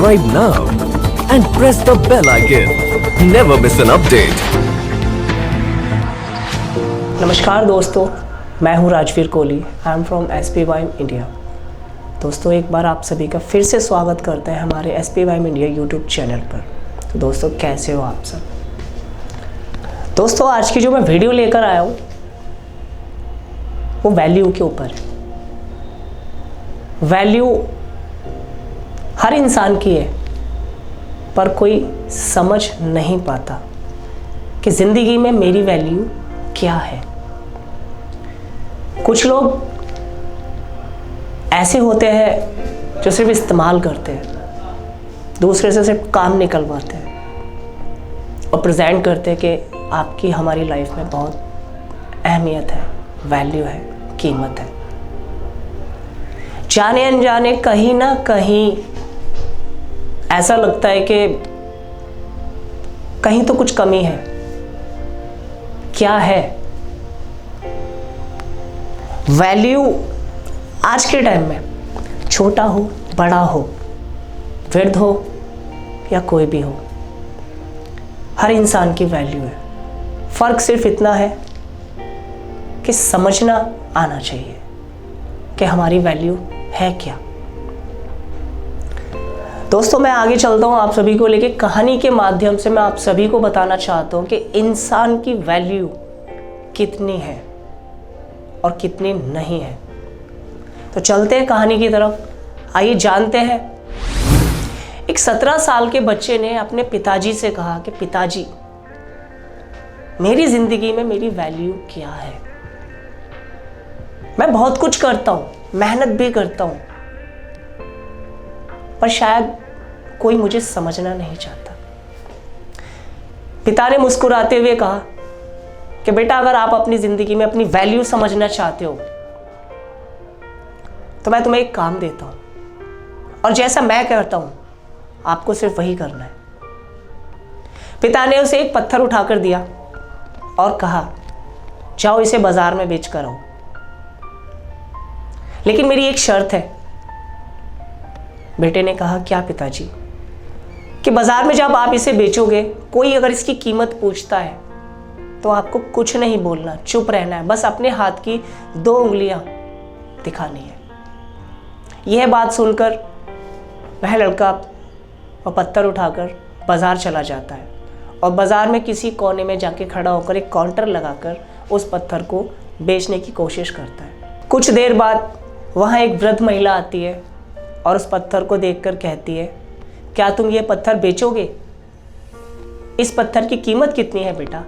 subscribe now and press the bell icon. Never miss an update. नमस्कार दोस्तों, मैं हूं Rajveer Kohli. I am from SP वाइम इंडिया। दोस्तों, एक बार आप सभी का फिर से स्वागत करते हैं हमारे एसपी वाइम इंडिया यूट्यूब चैनल पर। तो दोस्तों, कैसे हो आप सब? दोस्तों, आज की जो मैं वीडियो लेकर आया हूं वो वैल्यू के ऊपर है। वैल्यू हर इंसान की है, पर कोई समझ नहीं पाता कि ज़िंदगी में मेरी वैल्यू क्या है। कुछ लोग ऐसे होते हैं जो सिर्फ इस्तेमाल करते हैं, दूसरे से सिर्फ काम निकलवाते हैं और प्रेजेंट करते हैं कि आपकी हमारी लाइफ में बहुत अहमियत है, वैल्यू है, कीमत है। जाने अनजाने कहीं ना कहीं ऐसा लगता है कि कहीं तो कुछ कमी है। क्या है वैल्यू? आज के टाइम में छोटा हो, बड़ा हो, वृद्ध हो या कोई भी हो, हर इंसान की वैल्यू है। फ़र्क सिर्फ इतना है कि समझना आना चाहिए कि हमारी वैल्यू है क्या। दोस्तों, मैं आगे चलता हूँ आप सभी को लेके। कहानी के माध्यम से मैं आप सभी को बताना चाहता हूँ कि इंसान की वैल्यू कितनी है और कितनी नहीं है। तो चलते हैं कहानी की तरफ। आइए जानते हैं। एक 17 साल के बच्चे ने अपने पिताजी से कहा कि पिताजी, मेरी जिंदगी में मेरी वैल्यू क्या है? मैं बहुत कुछ करता हूँ, मेहनत भी करता हूँ, पर शायद कोई मुझे समझना नहीं चाहता। पिता ने मुस्कुराते हुए कहा कि बेटा, अगर आप अपनी जिंदगी में अपनी वैल्यू समझना चाहते हो तो मैं तुम्हें एक काम देता हूं और जैसा मैं करता हूं आपको सिर्फ वही करना है। पिता ने उसे एक पत्थर उठाकर दिया और कहा, जाओ इसे बाजार में बेच कर आओ, लेकिन मेरी एक शर्त है। बेटे ने कहा, क्या पिताजी? कि बाजार में जब आप इसे बेचोगे, कोई अगर इसकी कीमत पूछता है तो आपको कुछ नहीं बोलना, चुप रहना है, बस अपने हाथ की 2 उंगलियां दिखानी है। यह बात सुनकर वह लड़का वो पत्थर उठाकर बाजार चला जाता है और बाजार में किसी कोने में जाके खड़ा होकर एक काउंटर लगाकर उस पत्थर को बेचने की कोशिश करता है। कुछ देर बाद वहाँ एक वृद्ध महिला आती है और उस पत्थर को देखकर कहती है, क्या तुम ये पत्थर बेचोगे? इस पत्थर की कीमत कितनी है बेटा?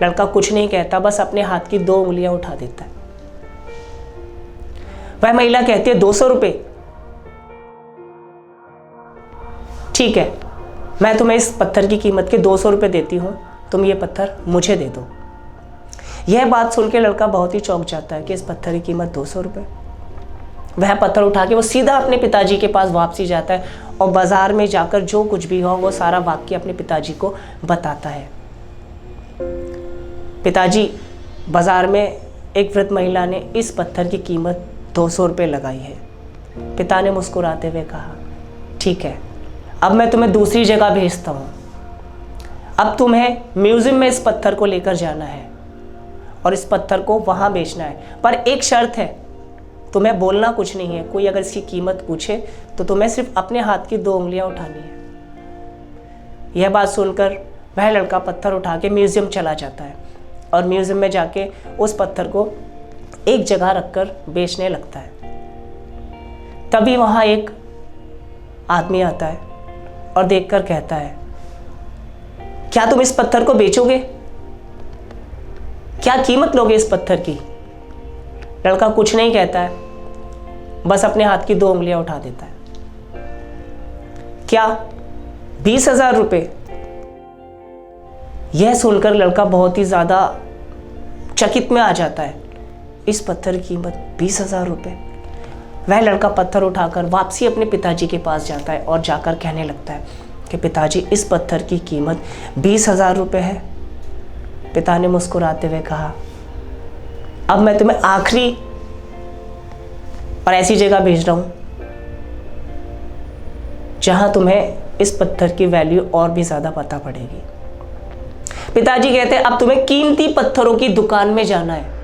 लड़का कुछ नहीं कहता, बस अपने हाथ की 2 उंगलियां उठा देता है। वह महिला कहती है, 200 रुपये। ठीक है, मैं तुम्हें इस पत्थर की कीमत के 200 रुपये देती हूं, तुम ये पत्थर मुझे दे दो। यह बात सुन के लड़का बहुत ही चौंक जाता है कि इस पत्थर की कीमत 200 रुपये। वह पत्थर उठा के वो सीधा अपने पिताजी के पास वापसी जाता है और बाजार में जाकर जो कुछ भी हो वो सारा वाक्य अपने पिताजी को बताता है। पिताजी, बाजार में एक वृद्ध महिला ने इस पत्थर की कीमत 200 रुपये लगाई है। पिता ने मुस्कुराते हुए कहा, ठीक है, अब मैं तुम्हें दूसरी जगह भेजता हूँ। अब तुम्हें म्यूजियम में इस पत्थर को लेकर जाना है और इस पत्थर को वहाँ बेचना है, पर एक शर्त है, तुम्हें बोलना कुछ नहीं है। कोई अगर इसकी कीमत पूछे तो तुम्हें सिर्फ अपने हाथ की 2 उंगलियां उठानी है। यह बात सुनकर वह लड़का पत्थर उठा के म्यूजियम चला जाता है और म्यूजियम में जाके उस पत्थर को एक जगह रखकर बेचने लगता है। तभी वहाँ एक आदमी आता है और देखकर कहता है, क्या तुम इस पत्थर को बेचोगे? क्या कीमत लोगे इस पत्थर की? लड़का कुछ नहीं कहता है, बस अपने हाथ की 2 उंगलियां उठा देता है। क्या 20,000 रुपये? यह सुनकर लड़का बहुत ही ज़्यादा चकित में आ जाता है। इस पत्थर की कीमत 20,000 रुपये। वह लड़का पत्थर उठाकर वापसी अपने पिताजी के पास जाता है और जाकर कहने लगता है कि पिताजी, इस पत्थर की कीमत 20,000 रुपये है। पिता ने मुस्कुराते हुए कहा, अब मैं तुम्हें आखिरी और ऐसी जगह भेज रहा हूँ जहां तुम्हें इस पत्थर की वैल्यू और भी ज़्यादा पता पड़ेगी। पिताजी कहते हैं अब तुम्हें कीमती पत्थरों की दुकान में जाना है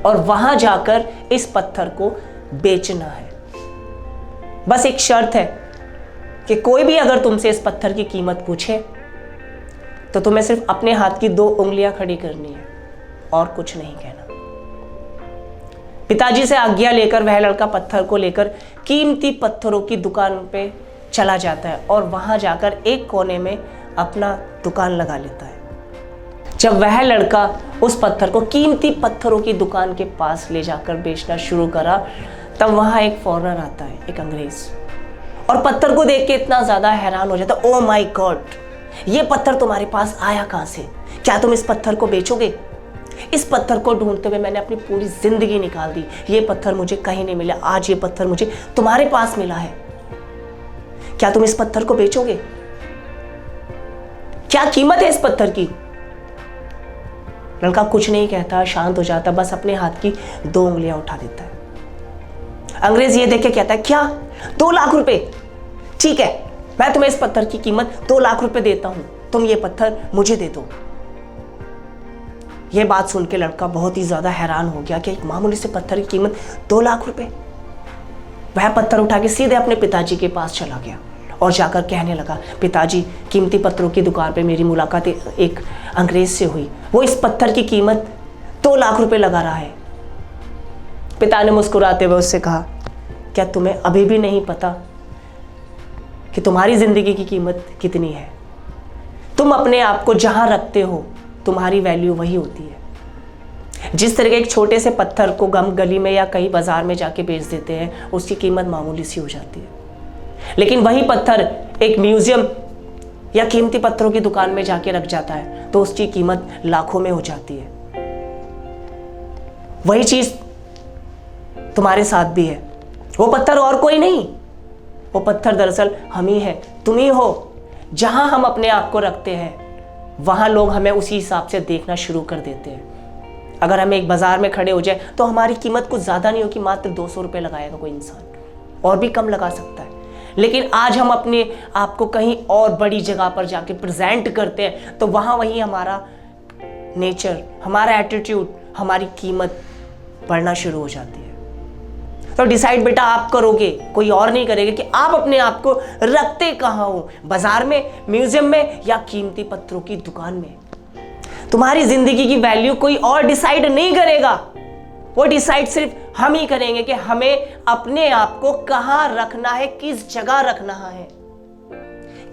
और वहां जाकर इस पत्थर को बेचना है। बस एक शर्त है कि कोई भी अगर तुमसे इस पत्थर की कीमत पूछे तो तुम्हें सिर्फ अपने हाथ की 2 उंगलियां खड़ी करनी है और कुछ नहीं कहना। पिताजी से आज्ञा लेकर वह लड़का पत्थर को लेकर कीमती पत्थरों की दुकान पे चला जाता है और वहां जाकर एक कोने में अपना दुकान लगा लेता है। जब वह लड़का उस पत्थर को कीमती पत्थरों की दुकान के पास ले जाकर बेचना शुरू करा, तब वहां एक फॉरेनर आता है, एक अंग्रेज, और पत्थर को देख के इतना ज्यादा हैरान हो जाता है, ओ माय गॉड, ये पत्थर तुम्हारे पास आया कहां से? क्या तुम इस पत्थर को बेचोगे? इस पत्थर को ढूंढते हुए मैंने अपनी पूरी जिंदगी निकाल दी, ये पत्थर मुझे कहीं नहीं मिला, आज ये पत्थर मुझे तुम्हारे पास मिला है, क्या तुम इस पत्थर को बेचोगे? क्या कीमत है इस पत्थर की? लड़का कुछ नहीं कहता, शांत हो जाता, बस अपने हाथ की 2 उंगलियां उठा देता है। अंग्रेज ये देख के कहता है, क्या 2 लाख रुपए? ठीक है, मैं तुम्हें इस पत्थर की कीमत 2 लाख रुपए देता हूं, तुम ये पत्थर मुझे दे दो। ये बात सुन के लड़का बहुत ही ज्यादा हैरान हो गया कि एक मामूली से पत्थर की कीमत 2 लाख रुपए। वह पत्थर उठा के सीधे अपने पिताजी के पास चला गया और जाकर कहने लगा, पिताजी, कीमती पत्थरों की दुकान पे मेरी मुलाकात एक अंग्रेज से हुई, वो इस पत्थर की कीमत 2 लाख रुपए लगा रहा है। पिता ने मुस्कुराते हुए उससे कहा, क्या तुम्हें अभी भी नहीं पता कि तुम्हारी जिंदगी की कीमत कितनी है? तुम अपने आप को जहां रखते हो तुम्हारी वैल्यू वही होती है। जिस तरह के एक छोटे से पत्थर को गम गली में या कहीं बाजार में जाके बेच देते हैं, उसकी कीमत मामूली सी हो जाती है, लेकिन वही पत्थर एक म्यूजियम या कीमती पत्थरों की दुकान में जाके रख जाता है तो उसकी कीमत लाखों में हो जाती है। वही चीज तुम्हारे साथ भी है। वो पत्थर और कोई नहीं, वो पत्थर दरअसल हम ही है, तुम ही हो। जहां हम अपने आप को रखते हैं वहां लोग हमें उसी हिसाब से देखना शुरू कर देते हैं। अगर हम एक बाजार में खड़े हो जाए तो हमारी कीमत कुछ ज्यादा नहीं होगी, मात्र 200 रुपये लगाएगा कोई इंसान, और भी कम लगा सकता है। लेकिन आज हम अपने आप को कहीं और बड़ी जगह पर जाके प्रेजेंट करते हैं तो वहां वही हमारा नेचर, हमारा एटीट्यूड, हमारी कीमत बढ़ना शुरू हो जाती है। तो डिसाइड बेटा आप करोगे, कोई और नहीं करेगा कि आप अपने आप को रखते कहां हो, बाजार में, म्यूजियम में या कीमती पत्थरों की दुकान में। तुम्हारी जिंदगी की वैल्यू कोई और डिसाइड नहीं करेगा, वो डिसाइड सिर्फ हम ही करेंगे कि हमें अपने आप को कहां रखना है, किस जगह रखना है,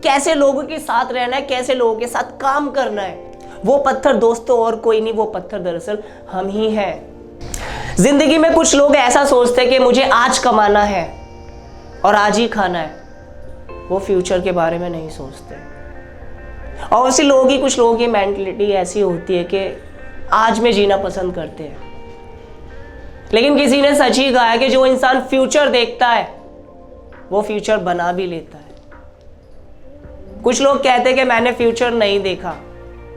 कैसे लोगों के साथ रहना है, कैसे लोगों के साथ काम करना है। वो पत्थर दोस्तों और कोई नहीं, वो पत्थर दरअसल हम ही हैं। जिंदगी में कुछ लोग ऐसा सोचते हैं कि मुझे आज कमाना है और आज ही खाना है, वो फ्यूचर के बारे में नहीं सोचते। और ऐसे लोग ही, कुछ लोगों की मेंटलिटी ऐसी होती है कि आज में जीना पसंद करते हैं। लेकिन किसी ने सच ही कहा है कि जो इंसान फ्यूचर देखता है वो फ्यूचर बना भी लेता है। कुछ लोग कहते हैं कि मैंने फ्यूचर नहीं देखा,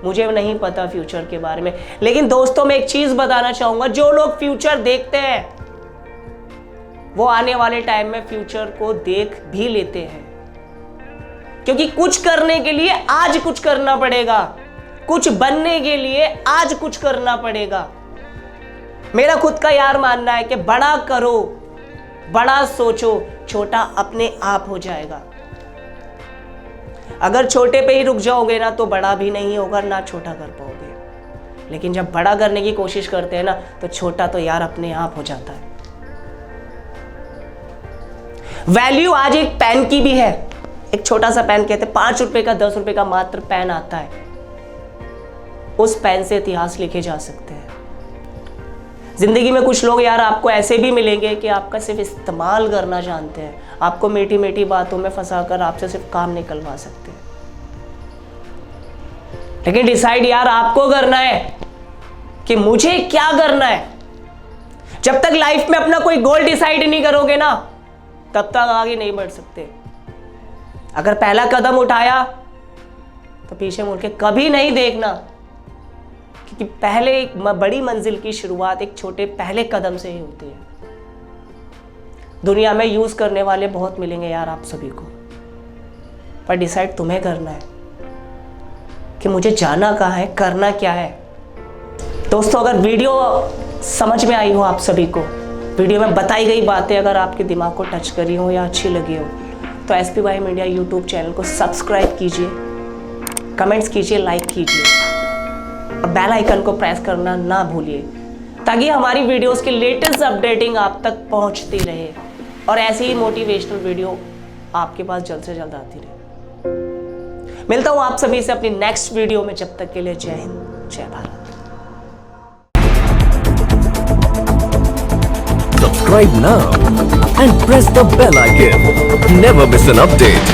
मुझे नहीं पता फ्यूचर के बारे में। लेकिन दोस्तों, मैं एक चीज बताना चाहूंगा, जो लोग फ्यूचर देखते हैं वो आने वाले टाइम में फ्यूचर को देख भी लेते हैं, क्योंकि कुछ करने के लिए आज कुछ करना पड़ेगा, कुछ बनने के लिए आज कुछ करना पड़ेगा। मेरा खुद का यार मानना है कि बड़ा करो, बड़ा सोचो, छोटा अपने आप हो जाएगा। अगर छोटे पे ही रुक जाओगे ना तो बड़ा भी नहीं होगा, ना छोटा कर पाओगे। लेकिन जब बड़ा करने की कोशिश करते हैं ना तो छोटा तो यार अपने आप हो जाता है। वैल्यू आज एक पेन की भी है। एक छोटा सा पेन, कहते हैं 5 रुपए का, 10 रुपए का मात्र पेन आता है, उस पेन से इतिहास लिखे जा सकते हैं। जिंदगी में कुछ लोग यार आपको ऐसे भी मिलेंगे कि आपका सिर्फ इस्तेमाल करना जानते हैं, आपको मीठी मीठी बातों में फंसाकर आपसे सिर्फ काम निकलवा सकते हैं। लेकिन डिसाइड यार आपको करना है कि मुझे क्या करना है। जब तक लाइफ में अपना कोई गोल डिसाइड नहीं करोगे ना, तब तक आगे नहीं बढ़ सकते। अगर पहला कदम उठाया तो पीछे मुड़ के कभी नहीं देखना, क्योंकि पहले एक बड़ी मंजिल की शुरुआत एक छोटे पहले कदम से ही होती है। दुनिया में यूज करने वाले बहुत मिलेंगे यार आप सभी को, पर डिसाइड तुम्हें करना है कि मुझे जाना कहाँ है, करना क्या है। दोस्तों, अगर वीडियो समझ में आई हो आप सभी को, वीडियो में बताई गई बातें अगर आपके दिमाग को टच करी हो या अच्छी लगी हो, तो SPY मीडिया यूट्यूब चैनल को सब्सक्राइब कीजिए, कमेंट्स कीजिए, लाइक कीजिए और बेल आइकन को प्रेस करना ना भूलिए, ताकि हमारी वीडियोस की लेटेस्ट अपडेटिंग आप तक पहुंचती रहे और ऐसी ही मोटिवेशनल वीडियो आपके पास जल्द से जल्द आती रहे। मिलता हूं आप सभी से अपनी नेक्स्ट वीडियो में, जब तक के लिए जय हिंद, जय Bharat. Subscribe now and press the bell icon. Never miss an update.